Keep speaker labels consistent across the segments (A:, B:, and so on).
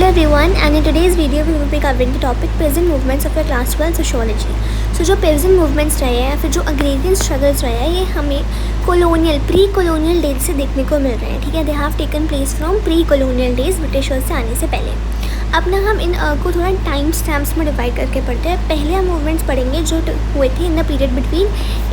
A: everyone, and in today's video we will be covering the topic present movements of your class 12 sociology. So जो present movements रहे हैं या फिर जो agrarian struggles रहे हैं ये हमें प्री कॉलोनियल डेज से देखने को मिल रहे हैं. ठीक है, they have taken place from pre colonial days, Britishers से आने से पहले. अब ना हम इन को थोड़ा टाइम स्टैम्प्स में डिवाइड करके पढ़ते हैं. पहले हम मूवमेंट्स पढ़ेंगे जो हुए थे इन द पीरियड बिटवीन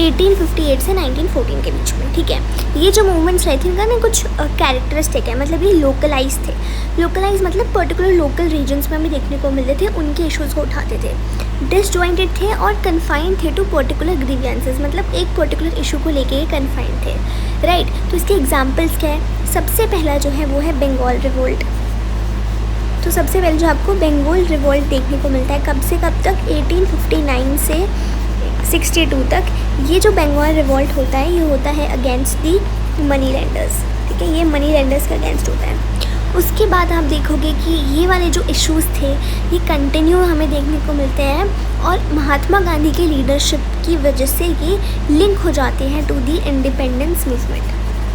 A: 1858 से 1914 के बीच में. ठीक है, ये जो मूवमेंट्स रहे थे इनका ना कुछ कैरेक्टरिस्टिक है, मतलब ये लोकलाइज थे. लोकलाइज मतलब पर्टिकुलर लोकल रीजन्स में हमें देखने को मिलते थे, उनके इशूज़ को उठाते थे. डिसजॉइंटेड थे और कन्फाइंड थे टू पर्टिकुलर ग्रीवियंसेस, मतलब एक पर्टिकुलर इशू को लेके ये कन्फाइंड थे. राइट, तो इसके एग्जाम्पल्स क्या है? सबसे पहला जो है वो है बंगाल रिवोल्ट. तो सबसे पहले जो आपको बंगाल रिवोल्ट देखने को मिलता है कब से कब तक, 1859 से 62 तक. ये जो बंगाल रिवोल्ट होता है ये होता है अगेंस्ट दी मनी लेंडर्स. ठीक है, ये मनी लेंडर्स के अगेंस्ट होता है. उसके बाद आप देखोगे कि ये वाले जो इश्यूज़ थे ये कंटिन्यू हमें देखने को मिलते हैं और महात्मा गांधी के लीडरशिप की वजह से ये लिंक हो जाते हैं टू दी इंडिपेंडेंस मूवमेंट.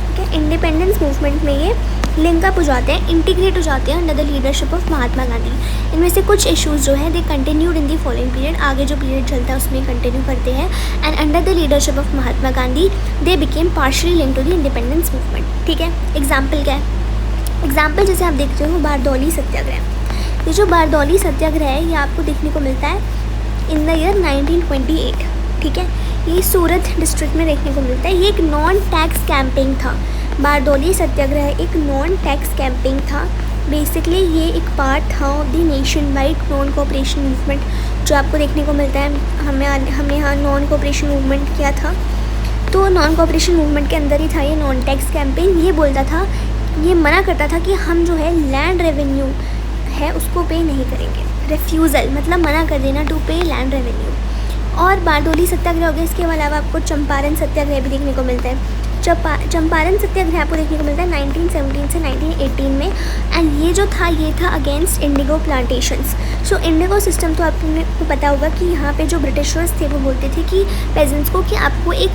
A: ठीक है, इंडिपेंडेंस मूवमेंट में ये लिंक अप हो जाते हैं, इंटीग्रेट हो जाते हैं under the leadership of Mahatma Gandhi. इनमें से कुछ इश्यूज़ जो है they continued in the following period, आगे जो पीरियड चलता है उसमें कंटिन्यू करते हैं. And under the leadership of Mahatma Gandhi they became partially linked to the independence movement. ठीक है, एग्जाम्पल क्या है? एग्जाम्पल जैसे आप देखते हो बारदौली सत्याग्रह. ये जो बारदौली सत्याग्रह है ये आपको देखने को मिलता है इन द ईयर 1928. ठीक है, ये सूरत डिस्ट्रिक्ट में देखने को मिलता है. ये एक नॉन टैक्स कैंपेन था. बारदौली सत्याग्रह एक नॉन टैक्स कैंपेन था. बेसिकली ये एक पार्ट था of the nation wide non cooperation movement जो आपको देखने को मिलता है. हमने यहाँ नॉन कोऑपरेशन मूवमेंट किया था, तो नॉन कोऑपरेशन मूवमेंट के अंदर ही था ये नॉन टैक्स कैंपेन. ये बोलता था, ये मना करता था कि हम जो है लैंड रेवेन्यू है उसको पे नहीं करेंगे. रेफ्यूज़ल मतलब मना कर देना टू पे लैंड रेवेन्यू. और बारदौली सत्याग्रह हो गया. इसके अलावा आपको चंपारण सत्याग्रह भी देखने को मिलता है. चंपारण सत्याग्रह आपको देखने को मिलता है 1917 से 1918 में. एंड ये जो था ये था अगेंस्ट इंडिगो प्लांटेशंस. सो इंडिगो सिस्टम तो आपको पता होगा कि यहाँ पे जो ब्रिटिशर्स थे वो बोलते थे कि पेजेंट्स को कि आपको एक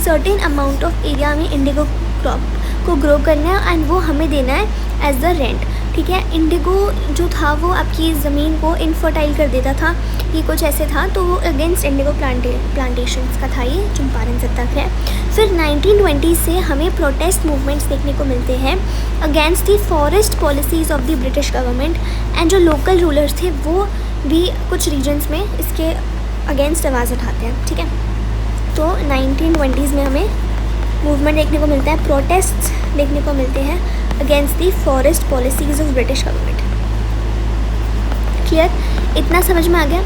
A: सर्टेन अमाउंट ऑफ एरिया में इंडिगो क्रॉप को ग्रो करना है एंड वो हमें देना है एज द रेंट. ठीक है, इंडिगो जो था वो आपकी ज़मीन को इनफर्टाइल कर देता था, ये कुछ ऐसे था. तो वो अगेंस्ट इंडिगो प्लांटेशंस का था ये चंपारण सत्याग्रह. फिर 1920 से हमें प्रोटेस्ट मूवमेंट्स देखने को मिलते हैं against the forest policies of the British government. And जो लोकल रूलर्स थे वो भी कुछ रीजन्स में इसके अगेंस्ट आवाज़ उठाते हैं. ठीक है, तो 1920s में हमें मूवमेंट देखने को मिलता है, प्रोटेस्ट देखने को मिलते हैं against the forest policies of British government. Clear, इतना समझ में आ गया?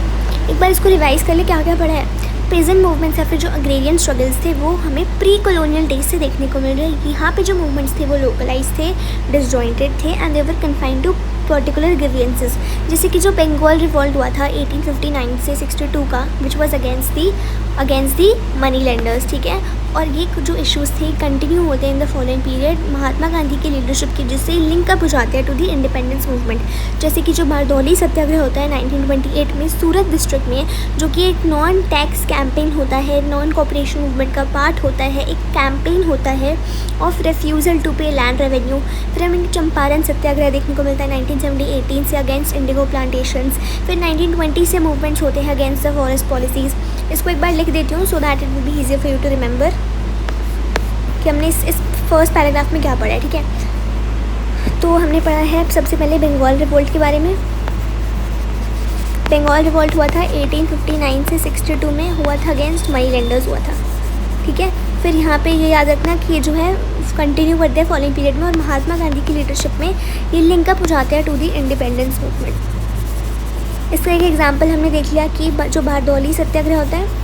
A: एक बार इसको रिवाइज़ कर ले क्या क्या पढ़ा है. प्रेजेंट मूवमेंट्स या फिर जो अग्रेरियन स्ट्रगल्स थे वो हमें प्री कॉलोनियल डेज से देखने को मिल रहे हैं. यहाँ पे जो मूवमेंट्स थे वो लोकलाइज थे, डिसजॉइंटेड थे and they were confined to particular grievances. जैसे कि जो बंगाल रिवोल्ट हुआ था 1859 से 62 का, which was against the money lenders. ठीक है, और ये जो इश्यूज़ थे कंटिन्यू होते हैं in the following period Mahatma Gandhi की लीडरशिप की, जिससे लिंक अप हो जाते हैं टू दी इंडिपेंडेंस मूवमेंट. जैसे कि जो बारदौली सत्याग्रह होता है 1928 में सूरत डिस्ट्रिक्ट में, जो कि एक नॉन टैक्स कैंपेन होता है, नॉन कोऑपरेशन मूवमेंट का पार्ट होता है, एक कैंपेन होता है ऑफ रेफ्यूज़ल टू पे लैंड रेवेन्यू. फिर हमें चंपारण सत्याग्रह देखने को मिलता है 1918 से अगेंस्ट इंडिगो प्लांटेशंस. फिर 1920 से मूवमेंट्स होते हैं अगेंस्ट द फॉरेस्ट पॉलिसीज़. इसको एक बार लिख देती हूँ so that it will be easier for you to remember कि हमने इस फर्स्ट पैराग्राफ में क्या पढ़ा है. ठीक है, तो हमने पढ़ा है सबसे पहले बंगाल रिवोल्ट के बारे में. बंगाल रिवोल्ट हुआ था 1859 से 62 में, हुआ था अगेंस्ट मनी लेंडर्स हुआ था. ठीक है, फिर यहाँ पे ये याद रखना कि ये जो है कंटिन्यू करते हैं फॉलोइंग पीरियड में और महात्मा गांधी की लीडरशिप में ये लिंकअप हो जाते हैं टू दी इंडिपेंडेंस मूवमेंट. इसका एक एग्जाम्पल हमने देख लिया कि जो बारदौली सत्याग्रह होता है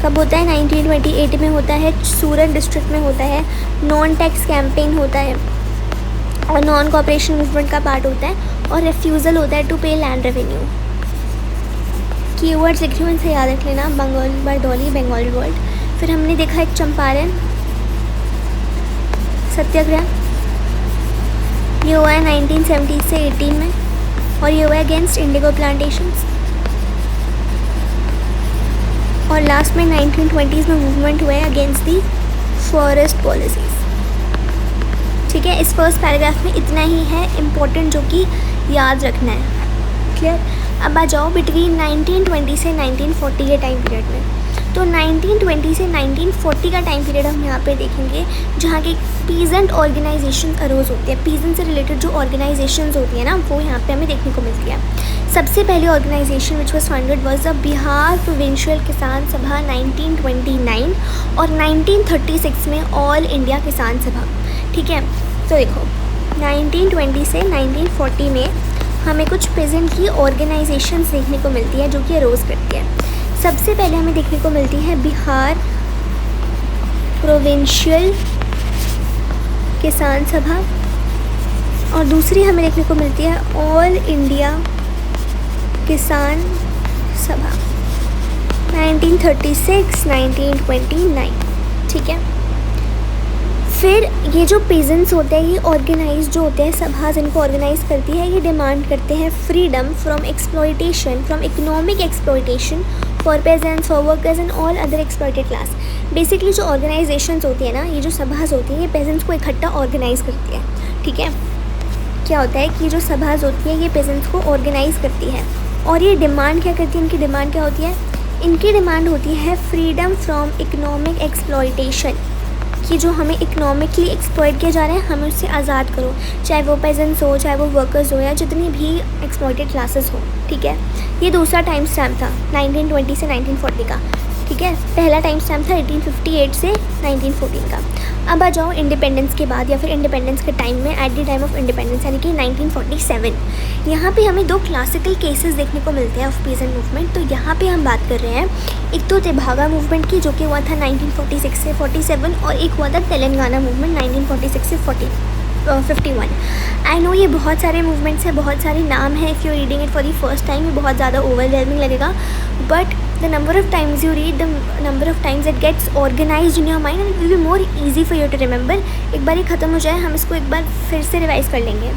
A: कब होता है, 1928 में होता है, सूरत डिस्ट्रिक्ट में होता है, नॉन टैक्स कैंपेन होता है और नॉन कोऑपरेशन मूवमेंट का पार्ट होता है और रेफ्यूज़ल होता है टू पे लैंड रेवेन्यू. कीवर्ड्स लिख रही हूँ, इनसे याद रख लेना, बंगाल बारदौली बंगाल रिवोल्ट. फिर हमने देखा एक चंपारण सत्याग्रह, ये हुआ है 1970 से 18 में और ये हुआ है अगेंस्ट इंडिगो प्लांटेशंस. और लास्ट में 1920s में मूवमेंट हुआ है अगेंस्ट दी फॉरेस्ट पॉलिसीज़. ठीक है, इस फर्स्ट पैराग्राफ में इतना ही है इम्पोर्टेंट जो कि याद रखना है। क्लियर। अब आ जाओ बिटवीन 1920 से 1940 के टाइम पीरियड में। तो 1920 से 1940 का टाइम पीरियड हम यहाँ पे देखेंगे जहाँ के पीजेंट ऑर्गेनाइजेशन अरोज होती है। पीजेंट से रिलेटेड जो ऑर्गेनाइजेशंस होती है ना, वो यहाँ पे हमें देखने को मिलती है। सबसे पहली organisation which was founded was the Bihar provincial Kisan Sabha 1929 और 1936 में ऑल इंडिया किसान सभा। ठीक है, तो देखो 1920 से 1940 में हमें कुछ प्रेजेंट की ऑर्गेनाइजेशंस देखने को मिलती है जो कि अरोज करती है। सबसे पहले हमें देखने को मिलती है बिहार प्रोविंशियल किसान सभा और दूसरी हमें देखने को मिलती है ऑल इंडिया किसान सभा 1936 1929। ठीक है, फिर ये जो पेजेंट्स होते हैं ये ऑर्गेनाइज जो होते हैं, सभा जिनको ऑर्गेनाइज करती है, ये डिमांड करते हैं freedom from exploitation, from economic exploitation for pageants, for workers and all other exploited class. Basically जो ऑर्गेनाइजेशंस होती है ना, ये जो सभाज होती हैं, ये पेजेंट्स को इकट्ठा ऑर्गेनाइज करती है। ठीक है, क्या होता है कि जो सभाज होती है ये पेजेंट्स को ऑर्गेनाइज करती है और ये डिमांड क्या करती है, इनकी डिमांड क्या होती है, इनकी डिमांड होती है फ्रीडम फ्रॉम इकोनॉमिक एक्सप्लॉयटेशन, कि जो हमें इकोनॉमिकली एक्सप्लॉयट किया जा रहा है हमें उससे आज़ाद करो, चाहे वो पेजेंट्स हो, चाहे वो वर्कर्स हो, या जितनी भी एक्सप्लॉयटेड क्लासेस हो। ठीक है, ये दूसरा टाइम स्टैम्प था 1920 से 1940 का। ठीक है, पहला टाइम स्टैम्प था 1858 से 1914 का। अब आ जाओ इंडिपेंडेंस के बाद या फिर इंडिपेंडेंस के टाइम में, at the time of independence यानी कि 1947। यहाँ पे हमें दो क्लासिकल केसेस देखने को मिलते हैं ऑफ पीजेंट मूवमेंट। तो यहाँ पे हम बात कर रहे हैं एक तो तेभागा मूवमेंट की जो कि हुआ था 1946 से 47 और एक हुआ था तेलंगाना मूवमेंट 1946 से 51। आई नो ये बहुत सारे मूवमेंट्स हैं, बहुत सारे नाम हैं। If you reading it for the first time ये बहुत ज़्यादा ओवरवेलमिंग लगेगा, but the number of times you read, the number of times it gets organized in your mind and it will be more easy for you to remember। एक बार ही ख़त्म हो जाए हम इसको एक बार फिर से रिवाइज़ कर लेंगे।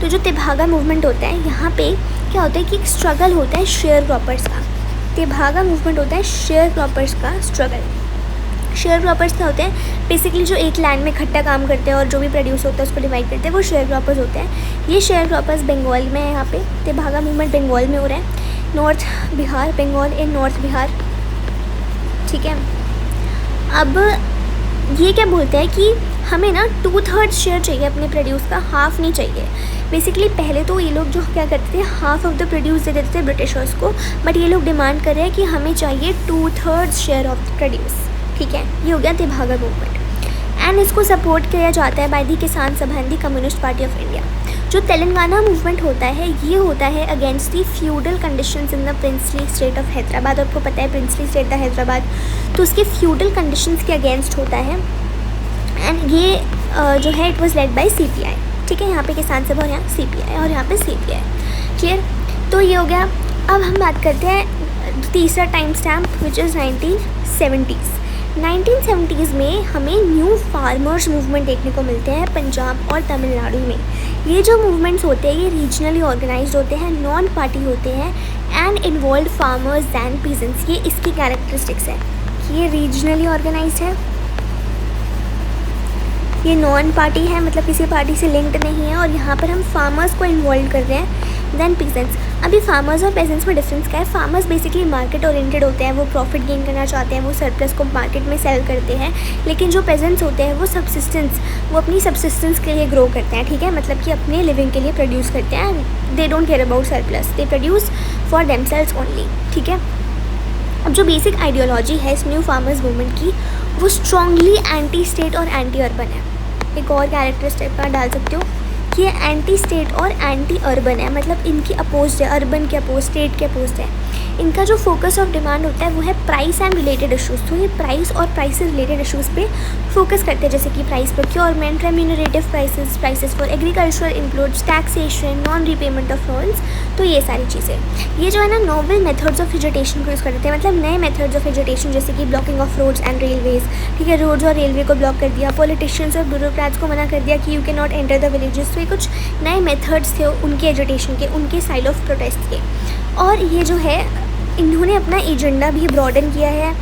A: तो जो तेभागा मूवमेंट होता है यहाँ पे क्या होता है कि एक स्ट्रगल होता है शेयर क्रॉपर्स का। तेभागा मूवमेंट होता है शेयर क्रॉपर्स का स्ट्रगल। शेयर क्रॉपर्स क्या होते हैं, बेसिकली जो एक लैंड में इकट्ठा काम करते हैं और जो भी प्रोड्यूस होता है उसको डिवाइड करते हैं, वो शेयर क्रॉपर्स होते हैं। ये शेयर क्रॉपर्स बंगाल में है, यहाँ पे तेभागा मूवमेंट बंगाल में हो रहा है, नॉर्थ बिहार, बंगाल इन नॉर्थ बिहार। ठीक है, अब ये क्या बोलते हैं कि हमें ना 2/3 शेयर चाहिए अपने प्रोड्यूस का, हाफ नहीं चाहिए। बेसिकली पहले तो ये लोग जो क्या करते थे, हाफ ऑफ द प्रोड्यूस दे देते थे ब्रिटिशर्स को, बट ये लोग डिमांड कर रहे हैं कि हमें चाहिए 2/3 शेयर ऑफ द प्रोड्यूस। ठीक है, ये हो गया तेभागा मूवमेंट एंड इसको सपोर्ट किया जाता है बाय द किसान सभा and the communist party of India. जो तेलंगाना मूवमेंट होता है ये होता है against the feudal conditions in the princely state of Hyderabad. आपको पता है प्रिंसली स्टेट था हैदराबाद, तो उसके फ्यूडल कंडीशंस के अगेंस्ट होता है एंड ये जो है it was led by CPI। ठीक है, यहाँ पे किसान सभा और यहाँ CPI और यहाँ पे CPI। क्लियर, तो ये हो गया। अब हम बात करते हैं तीसरा time stamp which is 1970s। 1970s में हमें न्यू फार्मर्स मूवमेंट देखने को मिलते हैं पंजाब और तमिलनाडु में। ये जो मूवमेंट्स होते हैं ये रीजनली ऑर्गेनाइज्ड होते हैं, नॉन पार्टी होते हैं and involve farmers and peasants. ये इसकी कैरेक्टरिस्टिक्स है कि ये रीजनली ऑर्गेनाइज्ड है, ये नॉन पार्टी है मतलब किसी पार्टी से लिंक्ड नहीं है और यहाँ पर हम फार्मर्स को इन्वॉल्व कर रहे हैं, देन पीजेंट्स। अभी फार्मर्स और पेजेंट्स में डिफरेंस क्या है, फार्मर्स बेसिकली मार्केट ओरिएंटेड होते हैं, वो प्रॉफिट गेन करना चाहते हैं, वो सरप्लस को मार्केट में सेल करते हैं। लेकिन जो पेजेंट्स होते हैं वो सब्सिस्टेंस, वो अपनी सब्सिस्टेंस के लिए ग्रो करते हैं। ठीक है, मतलब कि अपने लिविंग के लिए प्रोड्यूस करते हैं, they don't care about surplus, they produce for themselves only. ठीक है, अब जो बेसिक आइडियोलॉजी है इस न्यू फार्मर्स मूवमेंट की वो स्ट्रॉन्गली एंटी स्टेट और एंटी अर्बन है। एक और कैरेक्टरिस्टिक का डाल सकते हो कि ये एंटी स्टेट और एंटी अर्बन है, मतलब इनकी अपोज्ड है, अर्बन के अपोज, स्टेट के अपोज्ड है। इनका जो फोकस ऑफ डिमांड होता है वो है प्राइस एंड रिलेटेड इशूज़। तो ये प्राइस और प्राइस से रिलेटेड इशूज़ पे फोकस करते हैं, जैसे कि price procurement, remunerative prices, prices for agricultural inputs, taxation, non repayment of loans. तो ये सारी चीज़ें, ये जो है ना नोवेल मेथड्स ऑफ एजुटेशन को यूज़ करते हैं, मतलब नए मेथड्स ऑफ एजुटेशन, जैसे कि blocking of roads and railways. ठीक है, रोड्स और रेलवे को ब्लॉक कर दिया, पॉलिटिशियंस और ब्यूरोक्रेट्स को मना कर दिया कि you can not enter the villages. तो ये कुछ नए मेथड्स थे उनके एजुटेशन के, उनके स्टाइल ऑफ प्रोटेस्ट के। और ये जो है इन्होंने अपना एजेंडा भी ब्रॉडन किया है,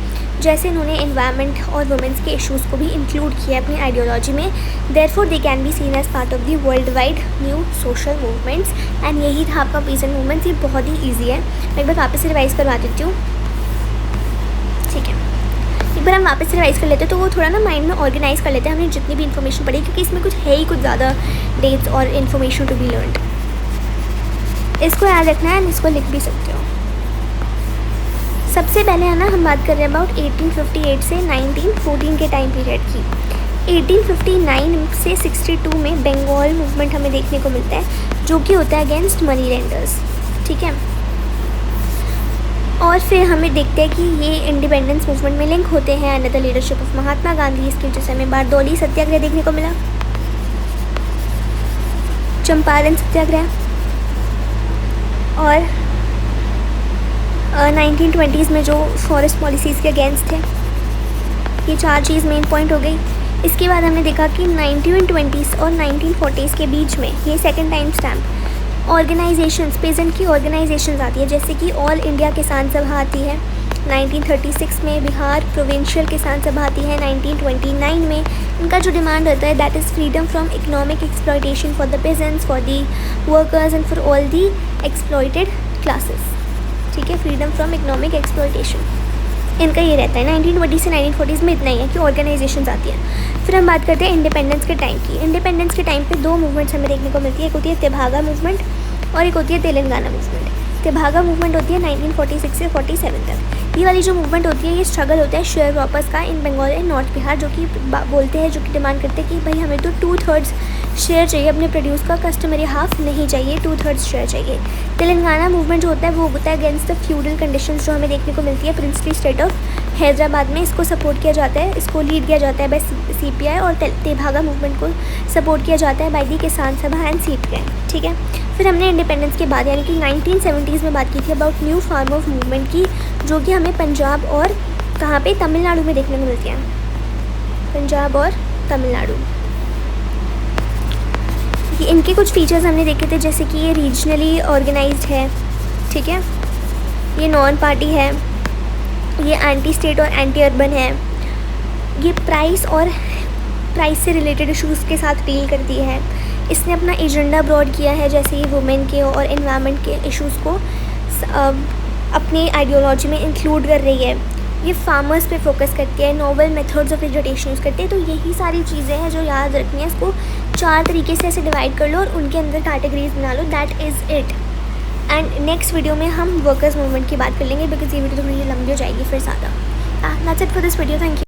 A: जैसे इन्होंने एनवायरनमेंट और वुमेंस के इश्यूज़ को भी इंक्लूड किया अपनी आइडियोलॉजी में। Therefore they can be seen as part of the world wide new social movements. And यही था आपका पीसेंट मूवमेंट्स। ये बहुत ही ईजी है, मैं एक बार वापस से रिवाइज़ करवा देती हूँ, ठीक है। एक बार हम वापस से रिवाइज़ कर लेते हैं तो वो थोड़ा ना माइंड में ऑर्गेनाइज कर लेते हैं हमने जितनी भी इन्फॉर्मेशन पढ़ी, क्योंकि इसमें कुछ है ही कुछ ज़्यादा डेट्स और इन्फॉर्मेशन टू बी लर्नड। इसको याद रखना है, इसको लिख भी सकते हो। सबसे पहले है ना हम बात कर रहे हैं अबाउट 1858 से 1914 के टाइम पीरियड की। 1859 से 62 में बंगाल मूवमेंट हमें देखने को मिलता है, जो कि होता है अगेंस्ट मनी लेंडर्स, ठीक है। और फिर हमें देखते हैं कि ये इंडिपेंडेंस मूवमेंट में लिंक होते हैं under the leadership of Mahatma Gandhi. इसकी वजह से हमें बारडोली सत्याग्रह देखने को मिला, चंपारण सत्याग्रह, और 1920s में जो फॉरेस्ट पॉलिसीज़ के अगेंस्ट थे। ये 4 चीज़ मेन पॉइंट हो गई। इसके बाद हमने देखा कि 1920s और 1940s के बीच में ये second time stamp organisations, peasant की ऑर्गेनाइजेशंस आती है, जैसे कि ऑल इंडिया किसान सभा आती है 1936 में, बिहार प्रोविंशियल किसान सभा आती है 1929 में। इनका जो डिमांड होता है that is freedom from economic exploitation for the pageants, for the workers and for all the exploited classes, ठीक है। फ्रीडम फ्रॉम इकोनॉमिक एक्सप्लॉयटेशन इनका ये रहता है। 1920 से 1940s में इतना ही है कि ऑर्गेनाइजेशंस आती हैं। फिर हम बात करते हैं इंडिपेंडेंस के टाइम की। इंडिपेंडेंस के टाइम पे 2 मूवमेंट्स हमें देखने को मिलती है, एक होती है तेभागा मूवमेंट और एक होती है तेलंगाना मूवमेंट। तेभागा मूवमेंट होती है 1946 से 47 तक। ये वाली जो मूवमेंट होती है ये स्ट्रगल होता है शेयर वापस का इन बंगाल एंड नॉर्थ बिहार, जो कि बोलते हैं, जो कि डिमांड करते हैं कि भाई हमें तो 2/3 शेयर चाहिए अपने प्रोड्यूस का, कस्टमरी हाफ नहीं चाहिए, 2/3 शेयर चाहिए। तेलंगाना मूवमेंट जो होता है वो होता है अगेंस्ट द फ्यूडल कंडीशंस जो हमें देखने को मिलती है प्रिंसली स्टेट ऑफ हैदराबाद में। इसको सपोर्ट किया जाता है, इसको लीड किया जाता है बाय CPI, और तेभागा मूवमेंट को सपोर्ट किया जाता है बाय दी किसान सभा एंड CPI, ठीक है। फिर हमने इंडिपेंडेंस के बाद यानी कि 1970s में बात की थी about new form of movement की, जो कि हमें पंजाब और कहाँ पे, तमिलनाडु में देखने को मिलती है। पंजाब और तमिलनाडु, ये इनके कुछ फीचर्स हमने देखे थे, जैसे कि ये रीजनली ऑर्गेनाइज्ड है, ठीक है, ये नॉन पार्टी है, ये एंटी स्टेट और एंटी अर्बन है, ये प्राइस से रिलेटेड इश्यूज़ के साथ डील करती है। इसने अपना एजेंडा ब्रॉड किया है, जैसे ये वुमेन के और एनवायरनमेंट के इश्यूज़ को अपनी आइडियोलॉजी में इंक्लूड कर रही है। ये फार्मर्स पे फोकस करती है, novel methods of education use करते हैं। तो यही सारी चीज़ें हैं जो याद रखनी है। इसको 4 तरीके से ऐसे डिवाइड कर लो और उनके अंदर कैटेगरीज बना लो, that is it. And next video में हम वर्कर्स मूवमेंट की बात कर लेंगे, बिकॉज ये वीडियो थोड़ी लंबी हो जाएगी फिर ज़्यादा। That's it for this video, thank you.